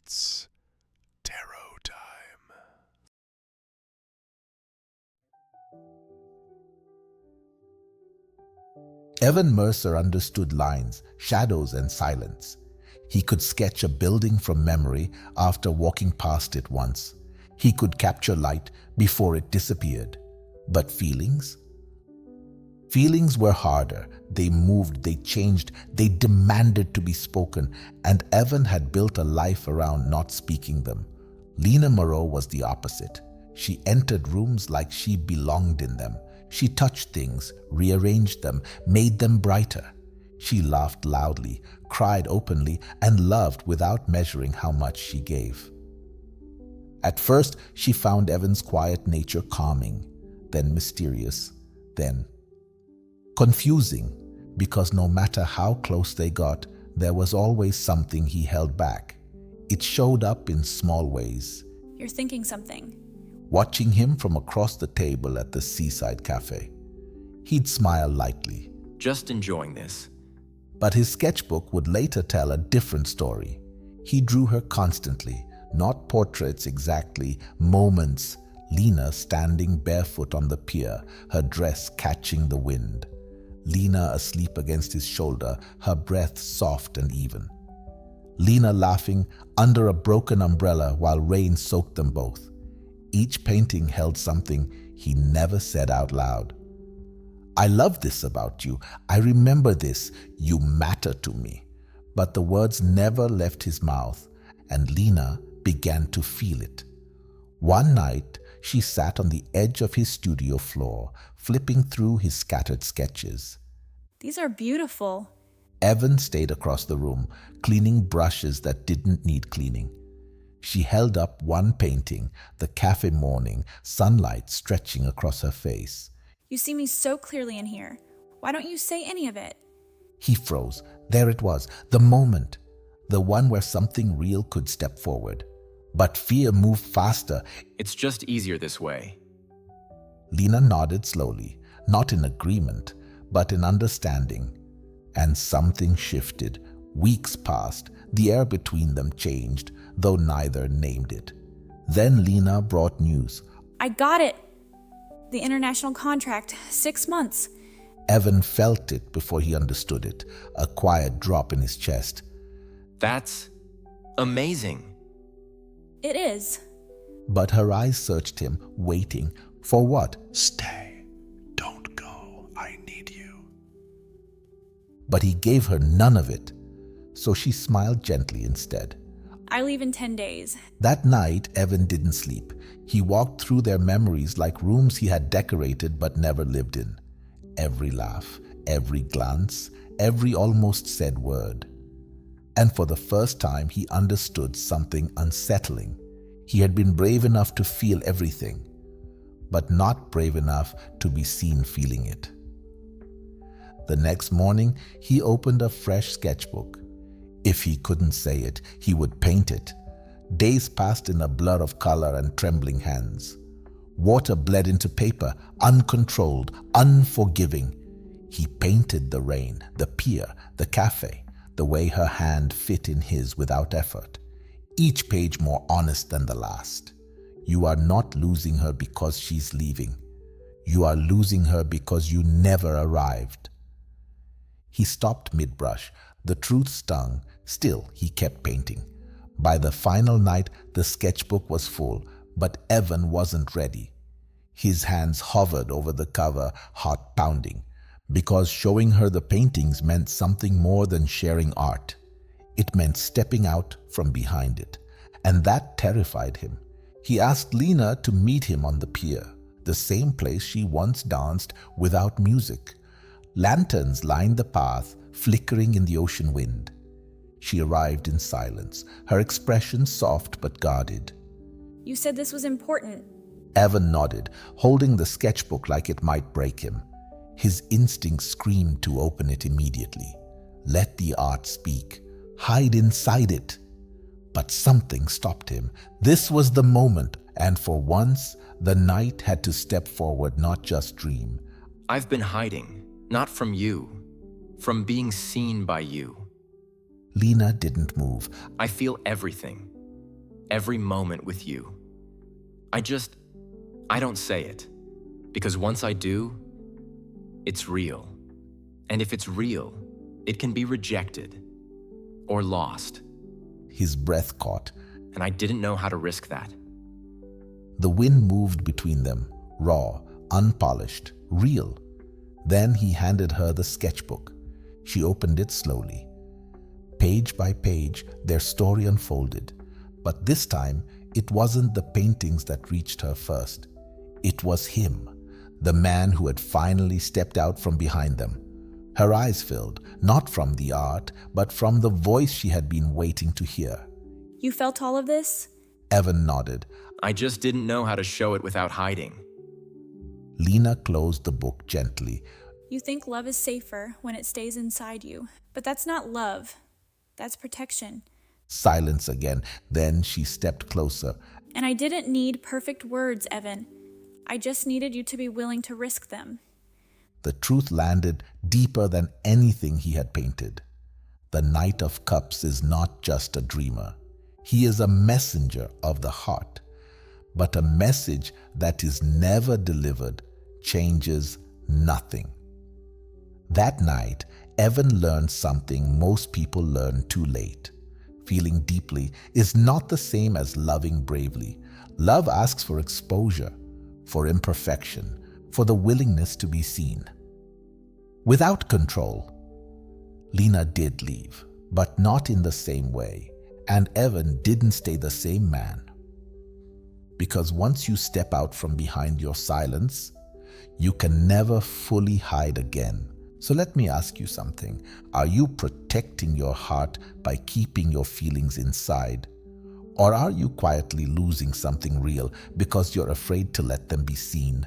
It's tarot time. Evan Mercer understood lines, shadows, and silence. He could sketch a building from memory after walking past it once. He could capture light before it disappeared. But feelings? Feelings were harder. They moved, they changed, they demanded to be spoken, and Evan had built a life around not speaking them. Lena Moreau was the opposite. She entered rooms like she belonged in them. She touched things, rearranged them, made them brighter. She laughed loudly, cried openly, and loved without measuring how much she gave. At first, she found Evan's quiet nature calming, then mysterious, then confusing, because no matter how close they got, there was always something he held back. It showed up in small ways. You're thinking something. Watching him from across the table at the seaside cafe, he'd smile lightly. Just enjoying this. But his sketchbook would later tell a different story. He drew her constantly, not portraits exactly, moments. Lena standing barefoot on the pier, her dress catching the wind. Lena asleep against his shoulder, her breath soft and even. Lena laughing under a broken umbrella while rain soaked them both. Each painting held something he never said out loud. I love this about you. I remember this. You matter to me. But the words never left his mouth, and Lena began to feel it. One night, she sat on the edge of his studio floor, flipping through his scattered sketches. These are beautiful. Evan stayed across the room, cleaning brushes that didn't need cleaning. She held up one painting, the cafe morning, sunlight stretching across her face. You see me so clearly in here. Why don't you say any of it? He froze. There it was, the moment. The one where something real could step forward. But fear moved faster. It's just easier this way. Lena nodded slowly, not in agreement, but in understanding. And something shifted. Weeks passed. The air between them changed, though neither named it. Then Lena brought news. I got it. The international contract, 6 months. Evan felt it before he understood it, a quiet drop in his chest. That's amazing. It is. But her eyes searched him, waiting. For what? Stay. Don't go. I need you. But he gave her none of it, so she smiled gently instead. I leave in 10 days. That night, Evan didn't sleep. He walked through their memories like rooms he had decorated but never lived in. Every laugh, every glance, every almost said word. And for the first time, he understood something unsettling. He had been brave enough to feel everything, but not brave enough to be seen feeling it. The next morning, he opened a fresh sketchbook. If he couldn't say it, he would paint it. Days passed in a blur of color and trembling hands. Water bled into paper, uncontrolled, unforgiving. He painted the rain, the pier, the cafe, the way her hand fit in his without effort. Each page more honest than the last. You are not losing her because she's leaving. You are losing her because you never arrived. He stopped mid-brush. The truth stung. Still, he kept painting. By the final night, the sketchbook was full, but Evan wasn't ready. His hands hovered over the cover, heart pounding, because showing her the paintings meant something more than sharing art. It meant stepping out from behind it, and that terrified him. He asked Lena to meet him on the pier, the same place she once danced without music. Lanterns lined the path, flickering in the ocean wind. She arrived in silence, her expression soft but guarded. You said this was important. Evan nodded, holding the sketchbook like it might break him. His instinct screamed to open it immediately. Let the art speak. Hide inside it. But something stopped him. This was the moment, and for once, the night had to step forward, not just dream. I've been hiding, not from you, from being seen by you. Lena didn't move. I feel everything. every moment with you. I don't say it. Because once I do, it's real. And if it's real, it can be rejected or lost. His breath caught. And I didn't know how to risk that. The wind moved between them, raw, unpolished, real. Then he handed her the sketchbook. She opened it slowly. Page by page, their story unfolded. But this time, it wasn't the paintings that reached her first. It was him, the man who had finally stepped out from behind them. Her eyes filled, not from the art, but from the voice she had been waiting to hear. You felt all of this? Evan nodded. I just didn't know how to show it without hiding. Lena closed the book gently. You think love is safer when it stays inside you, but that's not love. That's protection. Silence again. Then she stepped closer. And I didn't need perfect words, Evan. I just needed you to be willing to risk them. The truth landed deeper than anything he had painted. The Knight of Cups is not just a dreamer. He is a messenger of the heart. But a message that is never delivered changes nothing. That night, Evan learned something most people learn too late. Feeling deeply is not the same as loving bravely. Love asks for exposure, for imperfection, for the willingness to be seen. Without control, Lena did leave, but not in the same way, and Evan didn't stay the same man. Because once you step out from behind your silence, you can never fully hide again. So let me ask you something. Are you protecting your heart by keeping your feelings inside? Or are you quietly losing something real because you're afraid to let them be seen?